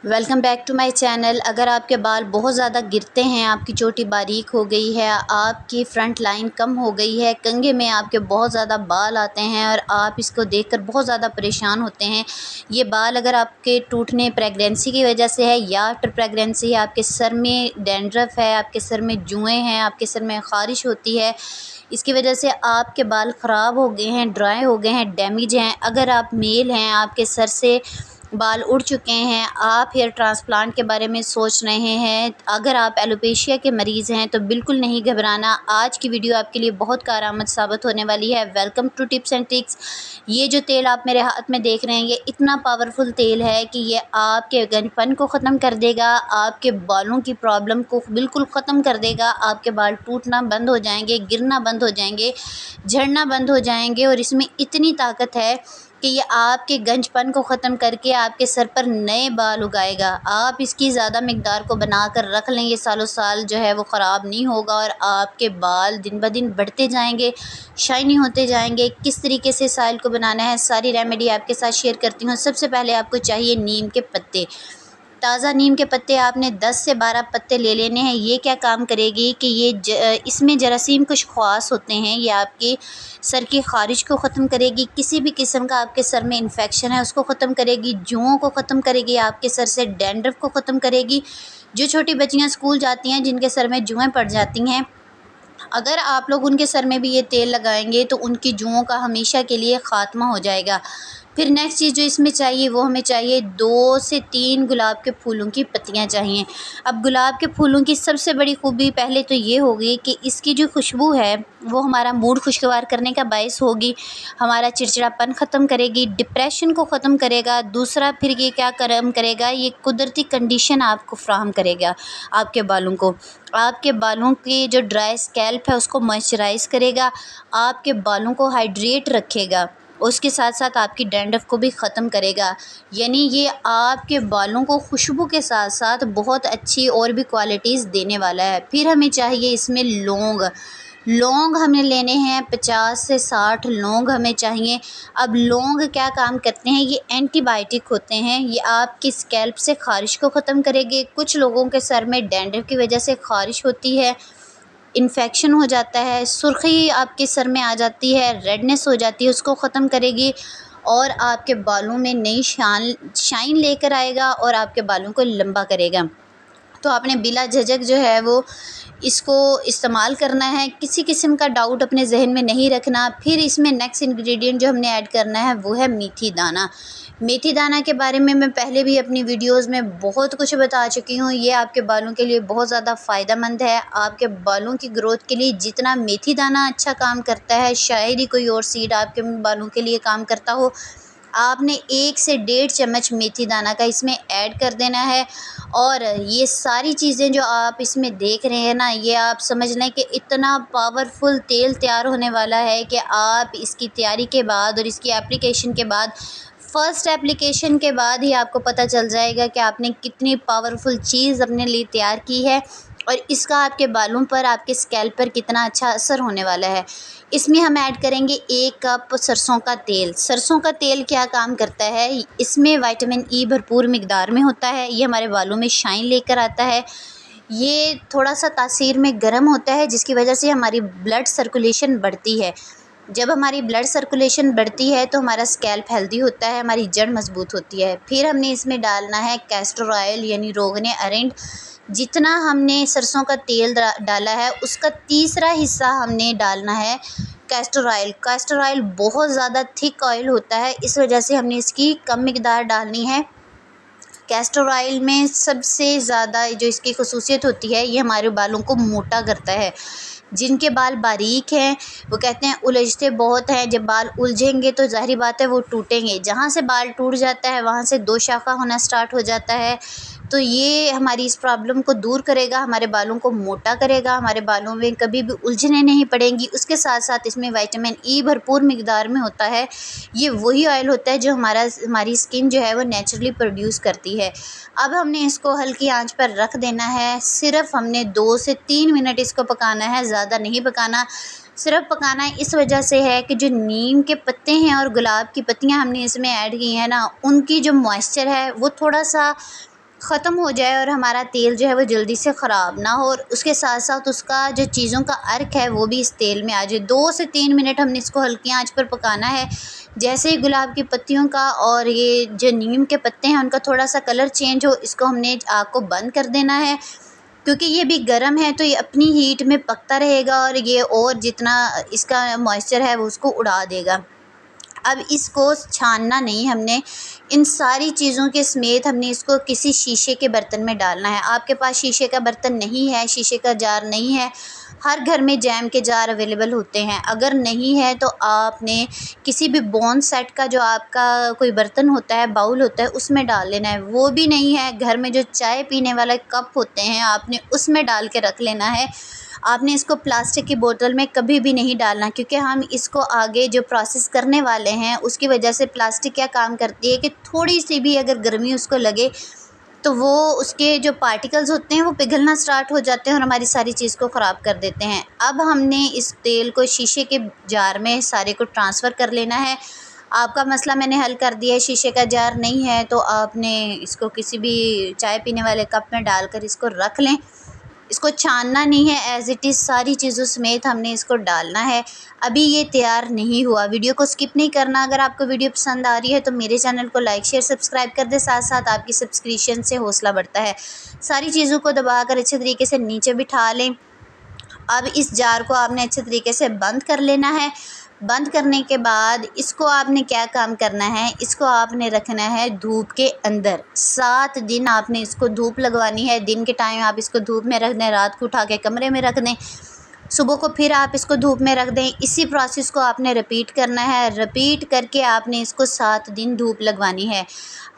Welcome back to my channel. अगर आपके बाल बहुत ज़्यादा गिरते हैं, आपकी चोटी बारीक हो गई है, आपकी फ्रंट लाइन कम हो गई है, कंघे में आपके बहुत ज़्यादा बाल आते हैं और आप इसको देखकर बहुत ज़्यादा परेशान होते हैं। ये बाल अगर आपके टूटने प्रेगनेंसी की वजह से है या आफ्टर प्रेगनेंसी है, आपके सर में डैंड्रफ है, आपके सर में जुएँ हैं, आपके सर में ख़ारिश होती है, इसकी वजह से आपके बाल ख़राब हो गए हैं, ड्राई हो गए हैं, डैमेज हैं। अगर आप मेल हैं, आपके सर से बाल उड़ चुके हैं, आप हेयर ट्रांसप्लांट के बारे में सोच रहे हैं, अगर आप एलोपेशिया के मरीज़ हैं तो बिल्कुल नहीं घबराना। आज की वीडियो आपके लिए बहुत कारआमद साबित होने वाली है। Welcome to tips and tricks. ये जो तेल आप मेरे हाथ में देख रहे हैं, ये इतना पावरफुल तेल है कि ये आपके गंजपन को ख़त्म कर देगा, आपके बालों की प्रॉब्लम को बिल्कुल ख़त्म कर देगा। आपके बाल टूटना बंद हो जाएंगे, गिरना बंद हो जाएंगे, झड़ना बंद हो जाएंगे और इसमें इतनी ताकत है कि ये आपके गंजपन को ख़त्म करके आपके सर पर नए बाल उगाएगा। आप इसकी ज़्यादा मिकदार को बना कर रख लें, ये सालों साल जो है वो ख़राब नहीं होगा और आपके बाल दिन ब दिन बढ़ते जाएंगे, शाइनी होते जाएंगे। किस तरीके से इस ऑयल को बनाना है, सारी रेमेडी आपके साथ शेयर करती हूँ। सबसे पहले आपको चाहिए नीम के पत्ते। ताज़ा नीम के पत्ते आपने 10 से 12 पत्ते ले लेने हैं। ये क्या काम करेगी कि इसमें जरासीम कुछ ख़ास होते हैं, ये आपके सर की ख़ारिश को ख़त्म करेगी, किसी भी किस्म का आपके सर में इन्फेक्शन है उसको ख़त्म करेगी, जुओं को ख़त्म करेगी, आपके सर से डैंड्रफ को ख़त्म करेगी। जो छोटी बच्चियाँ स्कूल जाती हैं जिनके सर में जुएँ पड़ जाती हैं, अगर आप लोग उनके सर में भी ये तेल लगाएंगे तो उनकी जुओं का हमेशा के लिए ख़ात्मा हो जाएगा। फिर नेक्स्ट चीज़ जो इसमें चाहिए वो हमें चाहिए 2 से 3 गुलाब के फूलों की पत्तियाँ चाहिए। अब गुलाब के फूलों की सबसे बड़ी खूबी पहले तो ये होगी कि इसकी जो खुशबू है वो हमारा मूड खुशगवार करने का बायस होगी, हमारा चिड़चिड़ापन ख़त्म करेगी, डिप्रेशन को ख़त्म करेगा। दूसरा फिर ये क्या करम करेगा, ये कुदरती कंडीशन आपको फ़राहम करेगा आपके बालों को। आपके बालों की जो ड्राई स्कैल्प है उसको मॉइस्चराइज़ करेगा, आपके बालों को हाइड्रेट रखेगा, उसके साथ साथ आपकी डैंड्रफ को भी ख़त्म करेगा। यानी ये आपके बालों को खुशबू के साथ साथ बहुत अच्छी और भी क्वालिटीज़ देने वाला है। फिर हमें चाहिए इसमें लौंग। लौंग हमें लेने हैं 50 से 60 लौंग हमें चाहिए। अब लौंग क्या काम करते हैं, ये एंटीबायोटिक होते हैं, ये आपकी स्कैल्प से ख़ारिश को ख़त्म करेंगे। कुछ लोगों के सर में डैंड्रफ की वजह से ख़ारिश होती है, इन्फेक्शन हो जाता है, सुर्खी आपके सर में आ जाती है, रेडनेस हो जाती है, उसको ख़त्म करेगी और आपके बालों में नई शाइन लेकर आएगा और आपके बालों को लंबा करेगा। तो आपने बिला झिझक जो है वो इसको इस्तेमाल करना है, किसी किस्म का डाउट अपने जहन में नहीं रखना। फिर इसमें नेक्स्ट इंग्रेडिएंट जो हमने ऐड करना है वो है मेथी दाना। मेथी दाना के बारे में मैं पहले भी अपनी वीडियोस में बहुत कुछ बता चुकी हूँ। ये आपके बालों के लिए बहुत ज़्यादा फ़ायदेमंद है। आपके बालों की ग्रोथ के लिए जितना मेथी दाना अच्छा काम करता है, शायद ही कोई और सीड आपके बालों के लिए काम करता हो। आपने 1 से 1.5 चम्मच मेथी दाना का इसमें ऐड कर देना है और ये सारी चीज़ें जो आप इसमें देख रहे हैं ना, ये आप समझ लें कि इतना पावरफुल तेल तैयार होने वाला है कि आप इसकी तैयारी के बाद और इसकी एप्लीकेशन के बाद, फ़र्स्ट एप्लीकेशन के बाद ही आपको पता चल जाएगा कि आपने कितनी पावरफुल चीज़ अपने लिए तैयार की है और इसका आपके बालों पर, आपके स्कैल्प पर कितना अच्छा असर होने वाला है। इसमें हम ऐड करेंगे 1 कप सरसों का तेल। सरसों का तेल क्या काम करता है, इसमें विटामिन ई भरपूर मिकदार में होता है, ये हमारे बालों में शाइन लेकर आता है। ये थोड़ा-सा तासीर में गर्म होता है जिसकी वजह से हमारी ब्लड सर्कुलेशन बढ़ती है। जब हमारी ब्लड सर्कुलेशन बढ़ती है तो हमारा स्कैल्प हेल्दी होता है, हमारी जड़ मज़बूत होती है। फिर हमने इसमें डालना है कैस्टर ऑयल यानी रोगन अरंड। जितना हमने सरसों का तेल डाला है उसका तीसरा हिस्सा हमने डालना है कैस्टर ऑयल। कैस्टर ऑयल बहुत ज़्यादा थिक ऑयल होता है, इस वजह से हमने इसकी कम मिकदार डालनी है। कैस्टर ऑयल में सबसे ज़्यादा जो इसकी ख़ुसूसियत होती है, ये हमारे बालों को मोटा करता है। जिनके बाल बारीक हैं वो कहते हैं उलझते बहुत हैं, जब बाल उलझेंगे तो ज़ाहिर बात है वो टूटेंगे। जहाँ से बाल टूट जाता है वहाँ से 2 शाखा होना स्टार्ट हो जाता है। तो ये हमारी इस प्रॉब्लम को दूर करेगा, हमारे बालों को मोटा करेगा, हमारे बालों में कभी भी उलझने नहीं पड़ेंगी। उसके साथ साथ इसमें विटामिन ई भरपूर मिकदार में होता है। ये वही ऑयल होता है जो हमारी स्किन जो है वो नेचुरली प्रोड्यूस करती है। अब हमने इसको हल्की आंच पर रख देना है। सिर्फ हमने 2 से 3 मिनट इसको पकाना है, ज़्यादा नहीं पकाना। सिर्फ पकाना इस वजह से है कि जो नीम के पत्ते हैं और गुलाब की पत्तियां हमने इसमें ऐड की हैं ना, उनकी जो मॉइस्चर है वो थोड़ा सा ख़त्म हो जाए और हमारा तेल जो है वो जल्दी से ख़राब ना हो, और उसके साथ साथ उसका जो चीज़ों का अर्क है वो भी इस तेल में आ जाए। 2 से 3 मिनट हमने इसको हल्की आंच पर पकाना है। जैसे ही गुलाब की पत्तियों का और ये जो नीम के पत्ते हैं उनका थोड़ा सा कलर चेंज हो, इसको हमने आग को बंद कर देना है, क्योंकि ये भी गर्म है तो ये अपनी हीट में पकता रहेगा और ये और जितना इसका मॉइस्चर है वो उसको उड़ा देगा। अब इसको छानना नहीं, हमने इन सारी चीज़ों के समेत हमने इसको किसी शीशे के बर्तन में डालना है। आपके पास शीशे का बर्तन नहीं है, शीशे का जार नहीं है, हर घर में जैम के जार अवेलेबल होते हैं। अगर नहीं है तो आपने किसी भी बोन सेट का जो आपका कोई बर्तन होता है, बाउल होता है, उसमें डाल लेना है। वो भी नहीं है, घर में जो चाय पीने वाले कप होते हैं आपने उसमें डाल के रख लेना है। आपने इसको प्लास्टिक की बोतल में कभी भी नहीं डालना, क्योंकि हम इसको आगे जो प्रोसेस करने वाले हैं उसकी वजह से प्लास्टिक क्या काम करती है कि थोड़ी सी भी अगर गर्मी उसको लगे तो वो उसके जो पार्टिकल्स होते हैं वो पिघलना स्टार्ट हो जाते हैं और हमारी सारी चीज़ को ख़राब कर देते हैं। अब हमने इस तेल को शीशे के जार में सारे को ट्रांसफ़र कर लेना है। आपका मसला मैंने हल कर दिया है, शीशे का जार नहीं है तो आपने इसको किसी भी चाय पीने वाले कप में डालकर इसको रख लें। इसको छानना नहीं है, एज़ इट इज़ सारी चीज़ों समेत हमने इसको डालना है। अभी ये तैयार नहीं हुआ। वीडियो को स्किप नहीं करना। अगर आपको वीडियो पसंद आ रही है तो मेरे चैनल को लाइक शेयर सब्सक्राइब कर दें, साथ साथ आपकी सब्सक्रिप्शन से हौसला बढ़ता है। सारी चीज़ों को दबाकर अच्छे तरीके से नीचे बिठा लें। अब इस जार को आपने अच्छे तरीके से बंद कर लेना है। बंद करने के बाद इसको आपने क्या काम करना है, इसको आपने रखना है धूप के अंदर। 7 दिन आपने इसको धूप लगवानी है। दिन के टाइम आप इसको धूप में रख दें, रात को उठा के कमरे में रख दें, सुबह को फिर आप इसको धूप में रख दें। इसी प्रोसेस को आपने रिपीट करना है। रिपीट करके आपने इसको 7 दिन धूप लगवानी है।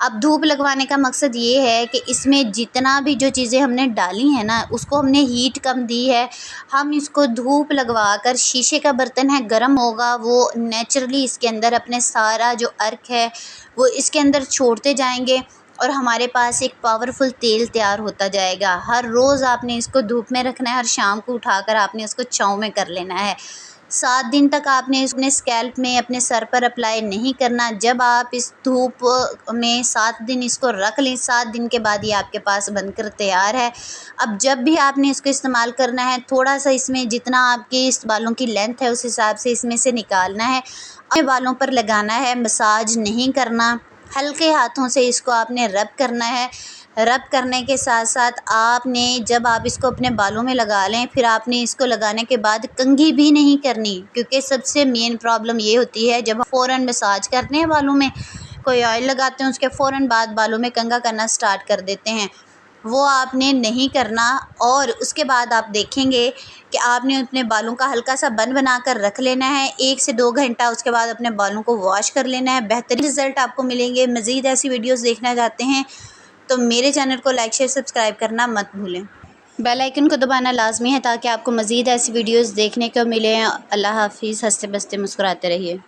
अब धूप लगवाने का मकसद ये है कि इसमें जितना भी जो चीज़ें हमने डाली हैं ना, उसको हमने हीट कम दी है। हम इसको धूप लगवा कर, शीशे का बर्तन है, गर्म होगा, वो नेचुरली इसके अंदर अपने सारा जो अर्क है वो इसके अंदर छोड़ते जाएंगे और हमारे पास एक पावरफुल तेल तैयार होता जाएगा। हर रोज़ आपने इसको धूप में रखना है, हर शाम को उठाकर आपने इसको छाँव में कर लेना है। 7 दिन तक आपने अपने स्कैल्प में, अपने सर पर अप्लाई नहीं करना। जब आप इस धूप में 7 दिन इसको रख लें, 7 दिन के बाद ये आपके पास बनकर तैयार है। अब जब भी आपने इसको इस्तेमाल करना है, थोड़ा सा इसमें जितना आपके इस बालों की लेंथ है उस हिसाब से इसमें से निकालना है, अपने बालों पर लगाना है, मसाज नहीं करना। हल्के हाथों से इसको आपने रब करना है। रब करने के साथ साथ आपने, जब आप इसको अपने बालों में लगा लें, फिर आपने इसको लगाने के बाद कंघी भी नहीं करनी, क्योंकि सबसे मेन प्रॉब्लम ये होती है जब फ़ौरन मसाज करते हैं बालों में, कोई ऑयल लगाते हैं उसके फ़ौरन बाद बालों में कंघा करना स्टार्ट कर देते हैं, वो आपने नहीं करना। और उसके बाद आप देखेंगे कि आपने अपने बालों का हल्का सा बन बना कर रख लेना है 1 से 2 घंटा। उसके बाद अपने बालों को वॉश कर लेना है। बेहतरीन रिज़ल्ट आपको मिलेंगे। मज़ीद ऐसी वीडियोस देखना चाहते हैं तो मेरे चैनल को लाइक शेयर सब्सक्राइब करना मत भूलें। बेल आइकन को दबाना लाजमी है ताकि आपको मज़ीद ऐसी वीडियोस देखने को मिलें। अल्लाह हाफ़िज़। हंसते बसते मुस्कुराते रहिए।